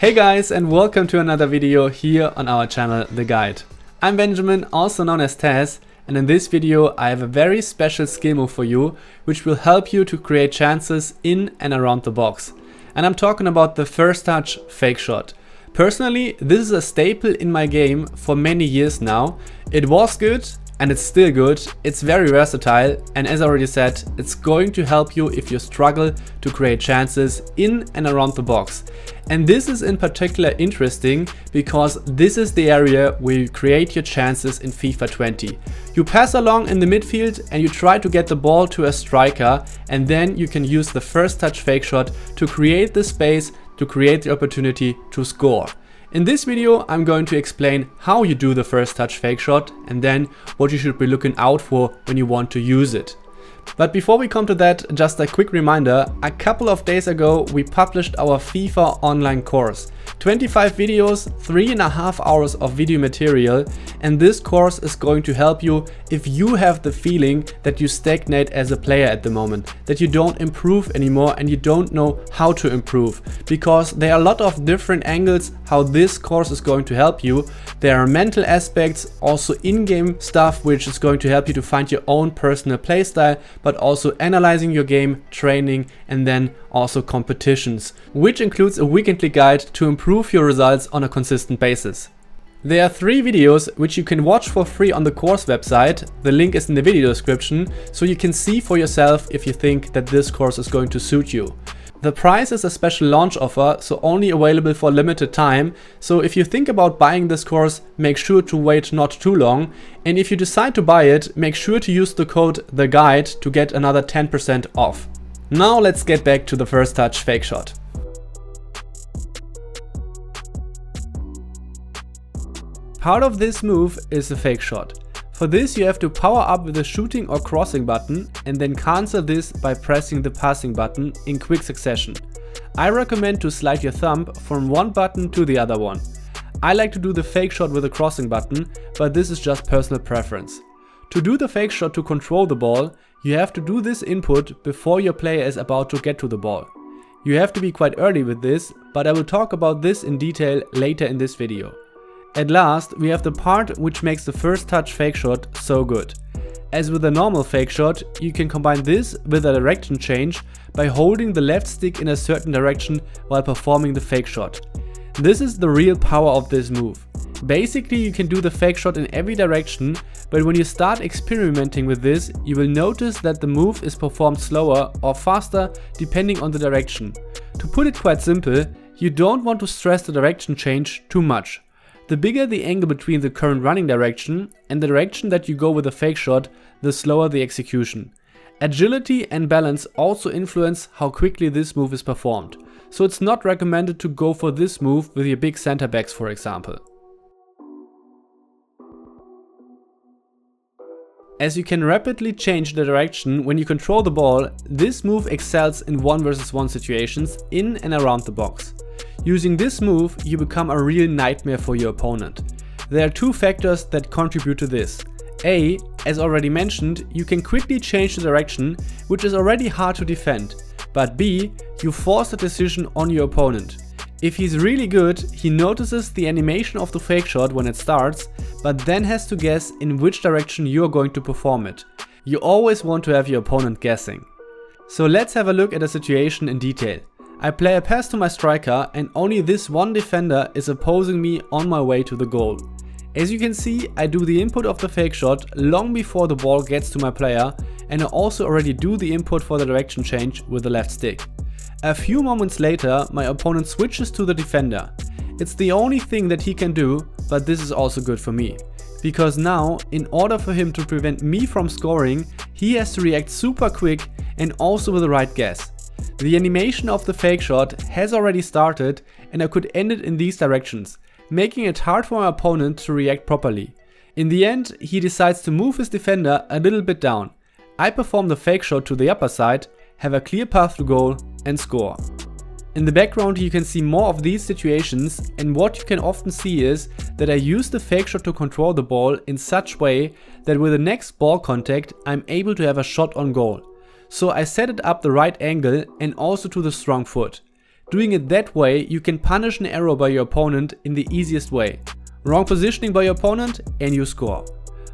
Hey guys, and welcome to another video here on our channel, The Guide. I'm Benjamin, also known as Taz, and in this video I have a very special skill move for you, which will help you to create chances in and around the box. And I'm talking about the first touch fake shot. Personally, this is a staple in my game for many years now. It was good and it's still good. It's very versatile, and as I already said, it's going to help you if you struggle to create chances in and around the box. And this is in particular interesting because this is the area where you create your chances in FIFA 20. You pass along in the midfield and you try to get the ball to a striker, and then you can use the first touch fake shot to create the space, to create the opportunity to score. In this video, I'm going to explain how you do the first touch fake shot and then what you should be looking out for when you want to use it. But before we come to that, just a quick reminder, a couple of days ago we published our FIFA online course. 25 videos, 3.5 hours of video material, and this course is going to help you if you have the feeling that you stagnate as a player at the moment, that you don't improve anymore and you don't know how to improve, because there are a lot of different angles how this course is going to help you. There are mental aspects, also in-game stuff which is going to help you to find your own personal playstyle, but also analyzing your game, training, and then also competitions, which includes a weekly guide to improve your results on a consistent basis. There are 3 videos which you can watch for free on the course website. The link is in the video description, so you can see for yourself if you think that this course is going to suit you. The price is a special launch offer, so only available for a limited time. So if you think about buying this course, make sure to wait not too long. And if you decide to buy it, make sure to use the code THEGUIDE to get another 10% off. Now let's get back to the first touch fake shot. Part of this move is the fake shot. For this you have to power up with the shooting or crossing button and then cancel this by pressing the passing button in quick succession. I recommend to slide your thumb from one button to the other one. I like to do the fake shot with the crossing button, but this is just personal preference. To do the fake shot to control the ball, you have to do this input before your player is about to get to the ball. You have to be quite early with this, but I will talk about this in detail later in this video. At last, we have the part which makes the first touch fake shot so good. As with a normal fake shot, you can combine this with a direction change by holding the left stick in a certain direction while performing the fake shot. This is the real power of this move. Basically, you can do the fake shot in every direction, but when you start experimenting with this, you will notice that the move is performed slower or faster depending on the direction. To put it quite simple, you don't want to stress the direction change too much. The bigger the angle between the current running direction and the direction that you go with a fake shot, the slower the execution. Agility and balance also influence how quickly this move is performed, so it's not recommended to go for this move with your big center backs, for example. As you can rapidly change the direction when you control the ball, this move excels in 1 versus 1 situations in and around the box. Using this move, you become a real nightmare for your opponent. There are 2 factors that contribute to this. A, as already mentioned, you can quickly change the direction, which is already hard to defend. But B, you force the decision on your opponent. If he's really good, he notices the animation of the fake shot when it starts, but then has to guess in which direction you're going to perform it. You always want to have your opponent guessing. So let's have a look at a situation in detail. I play a pass to my striker and only this one defender is opposing me on my way to the goal. As you can see, I do the input of the fake shot long before the ball gets to my player, and I also already do the input for the direction change with the left stick. A few moments later, my opponent switches to the defender. It's the only thing that he can do, but this is also good for me. Because now, in order for him to prevent me from scoring, he has to react super quick and also with the right guess. The animation of the fake shot has already started and I could end it in these directions, making it hard for my opponent to react properly. In the end, he decides to move his defender a little bit down. I perform the fake shot to the upper side, have a clear path to goal and score. In the background you can see more of these situations, and what you can often see is that I use the fake shot to control the ball in such way that with the next ball contact I'm able to have a shot on goal. So I set it up the right angle and also to the strong foot. Doing it that way, you can punish an error by your opponent in the easiest way. Wrong positioning by your opponent and you score.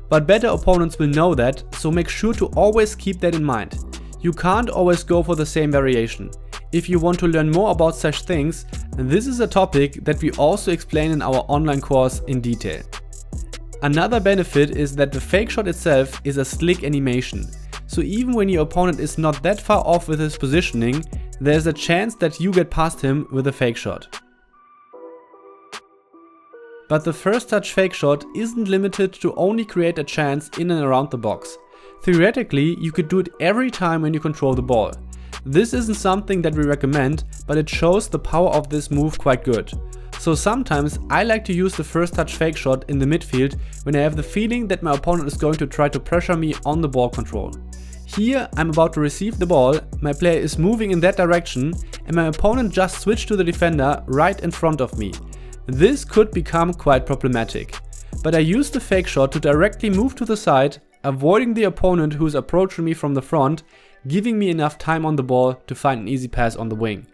But better opponents will know that, so make sure to always keep that in mind. You can't always go for the same variation. If you want to learn more about such things, this is a topic that we also explain in our online course in detail. Another benefit is that the fake shot itself is a slick animation. So even when your opponent is not that far off with his positioning, there's a chance that you get past him with a fake shot. But the first touch fake shot isn't limited to only create a chance in and around the box. Theoretically, you could do it every time when you control the ball. This isn't something that we recommend, but it shows the power of this move quite good. So sometimes I like to use the first touch fake shot in the midfield when I have the feeling that my opponent is going to try to pressure me on the ball control. Here I'm about to receive the ball, my player is moving in that direction and my opponent just switched to the defender right in front of me. This could become quite problematic. But I use the fake shot to directly move to the side, avoiding the opponent who is approaching me from the front, giving me enough time on the ball to find an easy pass on the wing.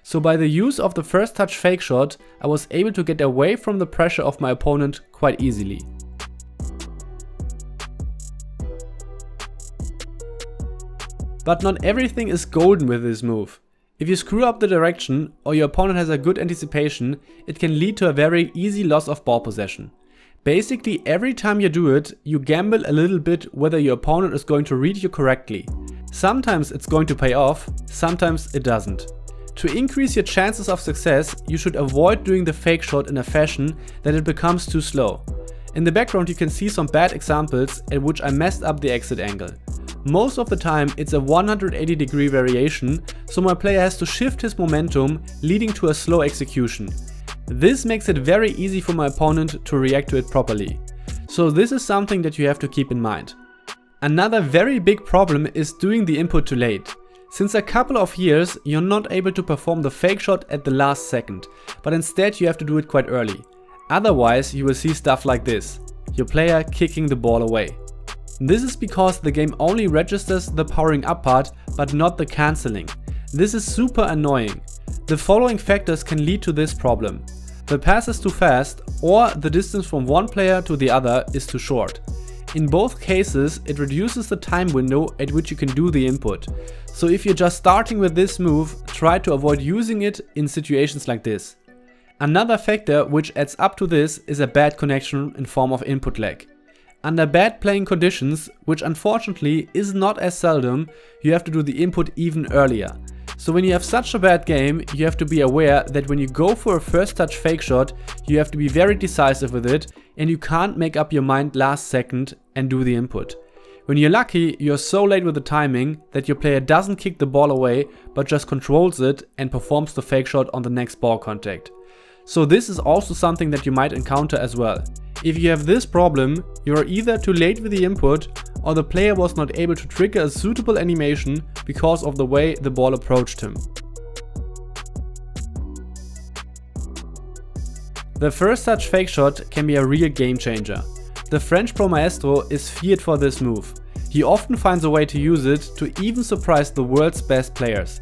So by the use of the first touch fake shot, I was able to get away from the pressure of my opponent quite easily. But not everything is golden with this move. If you screw up the direction or your opponent has a good anticipation, it can lead to a very easy loss of ball possession. Basically every time you do it, you gamble a little bit whether your opponent is going to read you correctly. Sometimes it's going to pay off, sometimes it doesn't. To increase your chances of success, you should avoid doing the fake shot in a fashion that it becomes too slow. In the background you can see some bad examples at which I messed up the exit angle. Most of the time it's a 180-degree variation, so my player has to shift his momentum, leading to a slow execution. This makes it very easy for my opponent to react to it properly. So this is something that you have to keep in mind. Another very big problem is doing the input too late. Since a couple of years you're not able to perform the fake shot at the last second, but instead you have to do it quite early. Otherwise you will see stuff like this, your player kicking the ball away. This is because the game only registers the powering up part but not the cancelling. This is super annoying. The following factors can lead to this problem. The pass is too fast or the distance from one player to the other is too short. In both cases it reduces the time window at which you can do the input. So if you're just starting with this move, try to avoid using it in situations like this. Another factor which adds up to this is a bad connection in form of input lag. Under bad playing conditions, which unfortunately is not as seldom, you have to do the input even earlier. So when you have such a bad game, you have to be aware that when you go for a first touch fake shot, you have to be very decisive with it and you can't make up your mind last second and do the input. When you're lucky, you're so late with the timing that your player doesn't kick the ball away but just controls it and performs the fake shot on the next ball contact. So this is also something that you might encounter as well. If you have this problem, you are either too late with the input or the player was not able to trigger a suitable animation because of the way the ball approached him. The first touch fake shot can be a real game changer. The French pro maestro is feared for this move. He often finds a way to use it to even surprise the world's best players.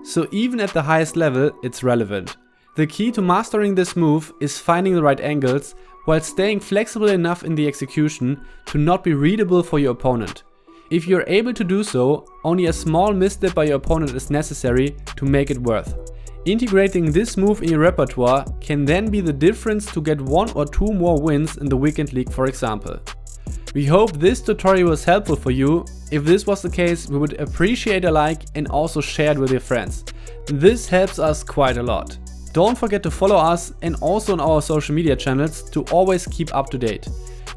So even at the highest level, it's relevant. The key to mastering this move is finding the right angles while staying flexible enough in the execution to not be readable for your opponent. If you're able to do so, only a small misstep by your opponent is necessary to make it worth. Integrating this move in your repertoire can then be the difference to get 1 or 2 more wins in the weekend league, for example. We hope this tutorial was helpful for you. If this was the case, we would appreciate a like and also share it with your friends. This helps us quite a lot. Don't forget to follow us and also on our social media channels to always keep up to date.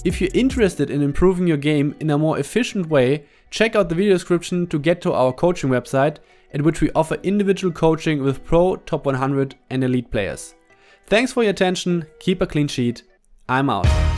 If you're interested in improving your game in a more efficient way, check out the video description to get to our coaching website, at which we offer individual coaching with pro, top 100 and elite players. Thanks for your attention, keep a clean sheet, I'm out.